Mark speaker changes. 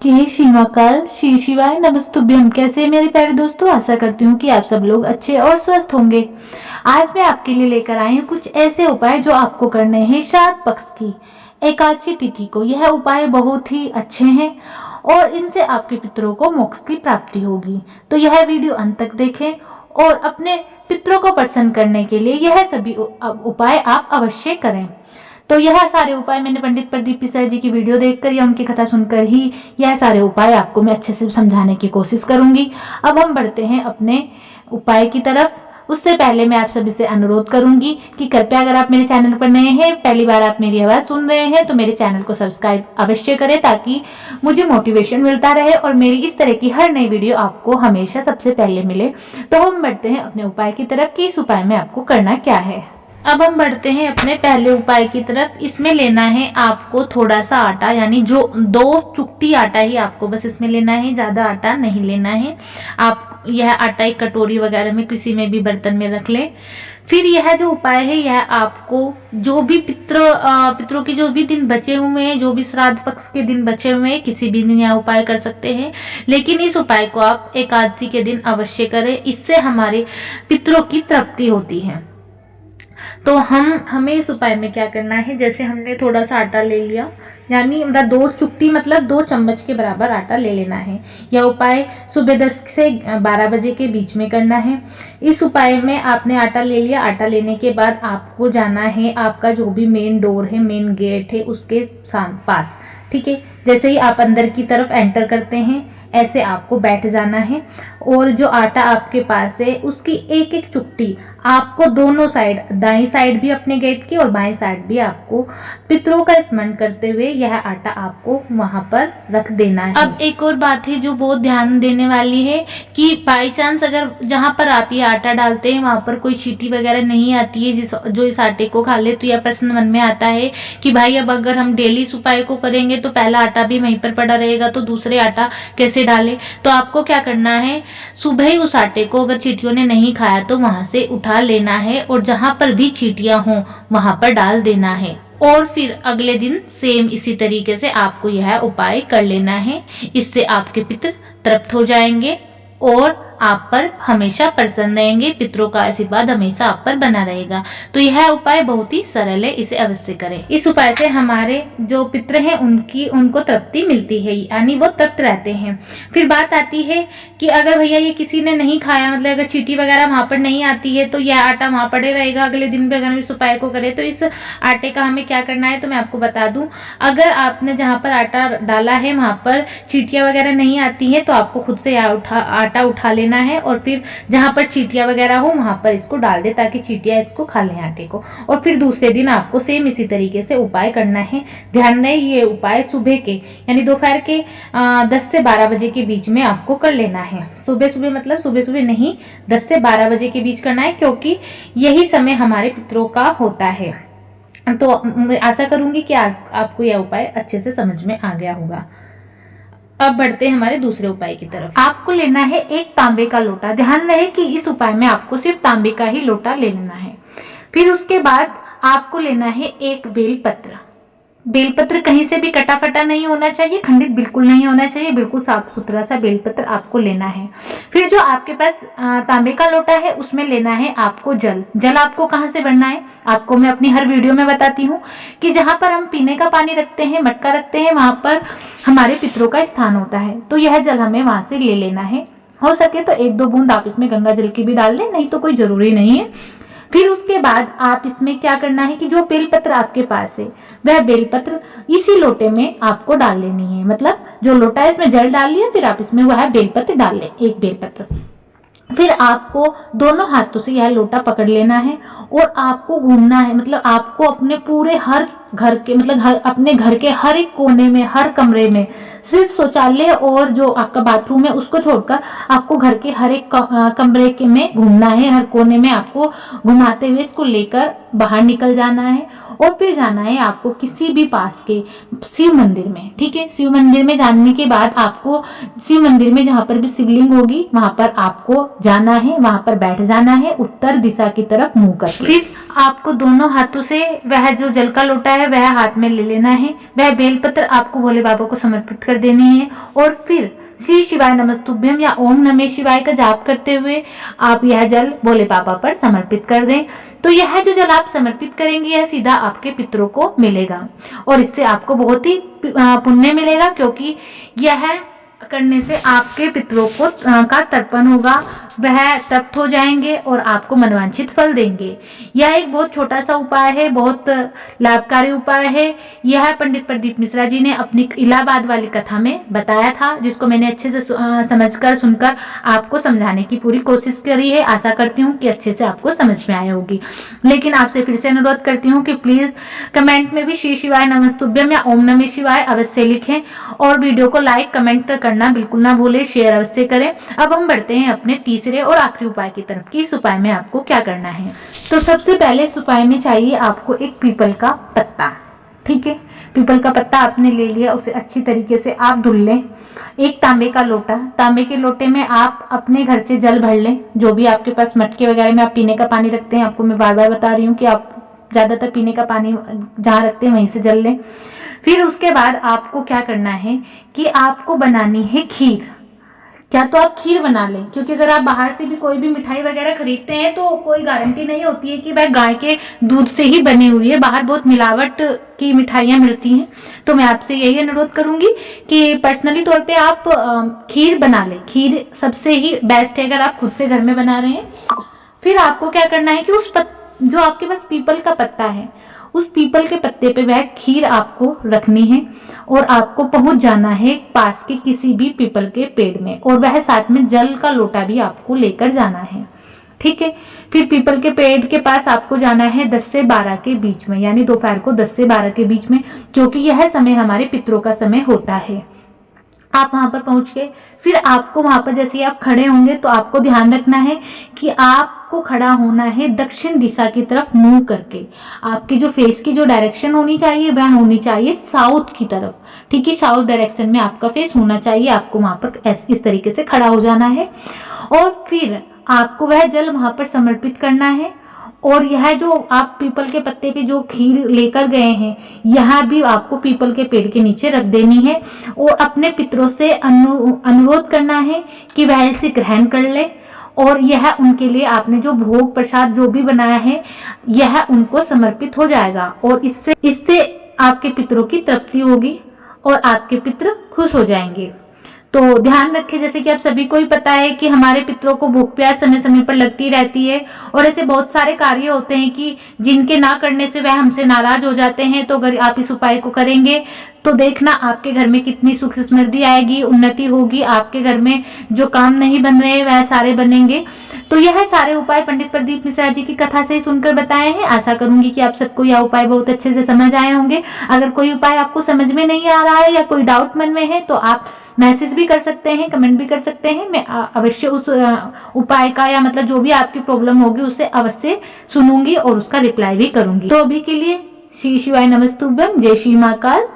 Speaker 1: जय श्री महाकाल, श्री शिवाय नमस्तुभ्यम। कैसे मेरे प्यारे दोस्तों, आशा करती हूँ कि आप सब लोग अच्छे और स्वस्थ होंगे। आज मैं आपके लिए लेकर आई हूँ कुछ ऐसे उपाय जो आपको करने हैं श्राद्ध पक्ष की एकादशी तिथि को। यह उपाय बहुत ही अच्छे हैं और इनसे आपके पितरों को मोक्ष की प्राप्ति होगी। तो यह वीडियो अंत तक देखें और अपने पितरों को प्रसन्न करने के लिए यह सभी उपाय आप अवश्य करें। तो यह सारे उपाय मैंने पंडित प्रदीप पिसाई जी की वीडियो देखकर या उनकी कथा सुनकर ही यह सारे उपाय आपको मैं अच्छे से समझाने की कोशिश करूंगी। अब हम बढ़ते हैं अपने उपाय की तरफ। उससे पहले मैं आप सभी से अनुरोध करूंगी कि कृपया अगर आप मेरे चैनल पर नए हैं, पहली बार आप मेरी आवाज़ सुन रहे हैं, तो मेरे चैनल को सब्सक्राइब अवश्य करें ताकि मुझे मोटिवेशन मिलता रहे और मेरी इस तरह की हर नई वीडियो आपको हमेशा सबसे पहले मिले। तो हम बढ़ते हैं अपने उपाय की तरफ कि इस उपाय में आपको करना क्या है। अब हम बढ़ते हैं अपने पहले उपाय की तरफ। इसमें लेना है आपको थोड़ा सा आटा, यानी जो 2 चुटकी आटा ही आपको बस इसमें लेना है, ज़्यादा आटा नहीं लेना है। आप यह आटा एक कटोरी वगैरह में किसी में भी बर्तन में रख लें। फिर यह जो उपाय है यह आपको जो भी पितरों के जो भी दिन बचे हुए हैं, जो भी श्राद्ध पक्ष के दिन बचे हुए हैं, किसी भी दिन यह उपाय कर सकते हैं, लेकिन इस उपाय को आप एकादशी के दिन अवश्य करें। इससे हमारे पितरों की तृप्ति होती है। तो हमें इस उपाय में क्या करना है, जैसे हमने थोड़ा सा आटा ले लिया, यानी 2 चुटकी मतलब 2 चम्मच के बराबर आटा ले लेना है। यह उपाय सुबह 10 से 12 बजे के बीच में करना है। इस उपाय में आपने आटा ले लिया। आटा लेने के बाद आपको जाना है, आपका जो भी मेन डोर है, मेन गेट है, उसके पास, ठीक है। जैसे ही आप अंदर की तरफ एंटर करते हैं ऐसे आपको बैठ जाना है और जो आटा आपके पास है उसकी एक एक चुटकी आपको दोनों साइड, दाईं साइड भी अपने गेट की और बाईं साइड भी आपको पितरों का स्मरण करते हुए यह आटा आपको वहां पर रख देना है। अब एक और बात है जो बहुत ध्यान देने वाली है कि बाई चांस अगर जहां पर आप ये आटा डालते हैं वहां पर कोई चींटी वगैरह नहीं आती है जो इस आटे को खा ले, तो यह प्रश्न मन में आता है कि भाई अब अगर हम डेली इस उपाय को करेंगे तो पहला आटा भी वहीं पर पड़ा रहेगा, तो दूसरे आटा कैसे डालें। तो आपको क्या करना है, सुबह ही उस आटे को अगर चींटियों ने नहीं खाया तो वहां से उठा लेना है और जहां पर भी चींटियां हों वहां पर डाल देना है। और फिर अगले दिन सेम इसी तरीके से आपको यह उपाय कर लेना है। इससे आपके पितर तृप्त हो जाएंगे और आप पर हमेशा प्रसन्न रहेंगे। पितरों का आशीर्वाद हमेशा आप पर बना रहेगा। तो यह उपाय बहुत ही सरल है, इसे अवश्य करें। इस उपाय से हमारे जो पितर हैं उनको तृप्ति मिलती है, यानी वो तृप्त रहते हैं। फिर बात आती है कि अगर भैया ये किसी ने नहीं खाया, मतलब अगर चींटी वगैरह वहां पर नहीं आती है तो यह आटा वहां पड़े रहेगा अगले दिन भी अगर हम इस उपाय को करें। तो इस आटे का हमें क्या करना है, तो मैं आपको बता दूं, अगर आपने जहां पर आटा डाला है वहां पर चींटियां वगैरह नहीं आती है तो आपको खुद से आटा उठा लेना है और फिर जहां पर चींटियां वगैरह हो वहां पर इसको डाल दे ताकि चींटियां इसको खा लें आटे को। और फिर दूसरे दिन आपको सेम इसी तरीके से उपाय करना है। ध्यान रहे ये उपाय सुबह के यानी दोपहर के 10 से 12 बजे के बीच में आपको कर लेना है। सुबह सुबह मतलब सुबह सुबह नहीं, 10 से 12 बजे के बीच करना है, क्योंकि यही समय हमारे पितरों का होता है। तो मैं आशा करूंगी कि आज आपको यह उपाय अच्छे से समझ में आ गया होगा। अब बढ़ते हैं हमारे दूसरे उपाय की तरफ। आपको लेना है एक तांबे का लोटा। ध्यान रहे कि इस उपाय में आपको सिर्फ तांबे का ही लोटा ले लेना है। फिर उसके बाद आपको लेना है एक बेलपत्र। बेलपत्र कहीं से भी कटा फटा नहीं होना चाहिए, खंडित बिल्कुल नहीं होना चाहिए, बिल्कुल साफ सुथरा सा बेलपत्र आपको लेना है। फिर जो आपके पास तांबे का लोटा है उसमें लेना है आपको जल। जल आपको कहाँ से भरना है, आपको मैं अपनी हर वीडियो में बताती हूँ कि जहाँ पर हम पीने का पानी रखते हैं, मटका रखते हैं, वहां पर हमारे पितरों का स्थान होता है। तो यह जल हमें वहां से ले लेना है। हो सके तो 1-2 बूंद आप इसमें गंगा जल की भी डाल लें, नहीं तो कोई जरूरी नहीं है। फिर उसके बाद आप इसमें क्या करना है कि जो बेलपत्र आपके पास है वह बेलपत्र इसी लोटे में आपको डाल लेनी है। मतलब जो लोटा है इसमें जल डाल लिया, फिर आप इसमें वह बेलपत्र डाल लें, एक बेलपत्र। फिर आपको दोनों हाथों से यह लोटा पकड़ लेना है और आपको घूमना है। मतलब आपको अपने पूरे हर घर के मतलब अपने घर के हर एक कोने में, हर कमरे में, सिर्फ शौचालय और जो आपका बाथरूम है उसको छोड़कर आपको घर के हर एक कमरे के में घूमना है। हर कोने में आपको घुमाते हुए इसको लेकर बाहर निकल जाना है और फिर जाना है आपको किसी भी पास के शिव मंदिर में। ठीक है, शिव मंदिर में जाने के बाद आपको शिव मंदिर में जहाँ पर भी शिवलिंग होगी वहां पर आपको जाना है, वहां पर बैठ जाना है उत्तर दिशा की तरफ मुंह करके। फिर आपको दोनों हाथों से वह जो जल का लोटा है वह हाथ में ले लेना है, वह बेलपत्र आपको भोले बाबा को समर्पित कर देनी है और फिर श्री शिवाय नमस्तुभ्यम या ओम नमः शिवाय का जाप करते हुए आप यह जल भोले बाबा पर समर्पित कर दें। तो यह जो जल आप समर्पित करेंगे यह सीधा आपके पितरों को मिलेगा और इससे आपको बहुत ही पुण्य मिलेगा, क्योंकि यह करने से आपके पितरों को का तर्पण होगा, वह तृप्त हो जाएंगे और आपको मनवांछित फल देंगे। यह एक बहुत छोटा सा उपाय है, बहुत लाभकारी उपाय है। यह पंडित प्रदीप मिश्रा जी ने अपनी इलाहाबाद वाली कथा में बताया था, जिसको मैंने अच्छे से समझकर सुनकर आपको समझाने की पूरी कोशिश करी है। आशा करती हूँ कि अच्छे से आपको समझ में आई होगी। लेकिन आपसे फिर से अनुरोध करती हूँ कि प्लीज कमेंट में भी श्री शिवाय नमस्तुभ्यम या ओम नमः शिवाय अवश्य लिखें और वीडियो को लाइक कमेंट करना बिल्कुल ना भूलें, शेयर अवश्य करें। अब हम बढ़ते हैं अपने तीसरे और आखिरी उपाय की तरफ कि इस उपाय में आपको क्या करना है। तो सबसे पहले इस उपाय में चाहिए आपको एक पीपल का पत्ता। ठीक है, पीपल का पत्ता आपने ले लिया, उसे अच्छी तरीके से आप धुल लें। एक तांबे का लोटा, तांबे के लोटे में आप अपने घर से जल भर लें, जो भी आपके पास मटके वगैरह में आप पीने का पानी रखते हैं। आपको मैं बार बार बता रही हूँ कि आप ज्यादातर पीने का पानी जहाँ रखते हैं वहीं से जल लें। फिर उसके बाद आपको क्या करना है कि आपको बनानी है खीर। क्या तो आप खीर बना लें, क्योंकि अगर आप बाहर से भी कोई भी मिठाई वगैरह खरीदते हैं तो कोई गारंटी नहीं होती है कि वह गाय के दूध से ही बनी हुई है। बाहर बहुत मिलावट की मिठाइयाँ मिलती हैं। तो मैं आपसे यही अनुरोध करूंगी कि पर्सनली तौर पे आप खीर बना लें। खीर सबसे ही बेस्ट है अगर आप खुद से घर में बना रहे हैं। फिर आपको क्या करना है कि जो आपके पास पीपल का पत्ता है उस पीपल के पत्ते पे वह खीर आपको रखनी है और आपको पहुंच जाना है पास के किसी भी पीपल के पेड़ में और वह साथ में जल का लोटा भी आपको लेकर जाना है। ठीक है, फिर पीपल के पेड़ के पास आपको जाना है 10 से 12 के बीच में, यानी दोपहर को 10 से 12 के बीच में, क्योंकि यह समय हमारे पितरों का समय होता है। आप वहां पर पहुंच के फिर आपको वहां पर जैसे आप खड़े होंगे तो आपको ध्यान रखना है कि आपको खड़ा होना है दक्षिण दिशा की तरफ मुंह करके। आपकी जो फेस की जो डायरेक्शन होनी चाहिए वह होनी चाहिए साउथ की तरफ। ठीक है, साउथ डायरेक्शन में आपका फेस होना चाहिए। आपको वहां पर इस तरीके से खड़ा हो जाना है और फिर आपको वह जल वहां पर समर्पित करना है। और यह जो आप पीपल के पत्ते पे जो खीर लेकर गए हैं यह भी आपको पीपल के पेड़ के नीचे रख देनी है और अपने पितरों से अनुरोध करना है कि वह इसे ग्रहण कर ले और यह उनके लिए आपने जो भोग प्रसाद जो भी बनाया है यह उनको समर्पित हो जाएगा और इससे आपके पितरों की तृप्ति होगी और आपके पितर खुश हो जाएंगे। तो ध्यान रखें, जैसे कि आप सभी को ही पता है कि हमारे पितरों को भूख प्यास समय समय पर लगती रहती है और ऐसे बहुत सारे कार्य होते हैं कि जिनके ना करने से वह हमसे नाराज हो जाते हैं। तो अगर आप इस उपाय को करेंगे तो देखना आपके घर में कितनी सुख समृद्धि आएगी, उन्नति होगी। आपके घर में जो काम नहीं बन रहे वह सारे बनेंगे। तो यह सारे उपाय पंडित प्रदीप मिश्रा जी की कथा से सुनकर बताए हैं। आशा करूंगी कि आप सबको यह उपाय बहुत अच्छे से समझ आए होंगे। अगर कोई उपाय आपको समझ में नहीं आ रहा है या कोई डाउट मन में है तो आप मैसेज भी कर सकते हैं, कमेंट भी कर सकते हैं। मैं अवश्य उस उपाय का या मतलब जो भी आपकी प्रॉब्लम होगी उसे अवश्य सुनूंगी और उसका रिप्लाई भी करूंगी। तो अभी के लिए श्री शिवाय नमस्तुभ्यम, जय श्री महाकाल।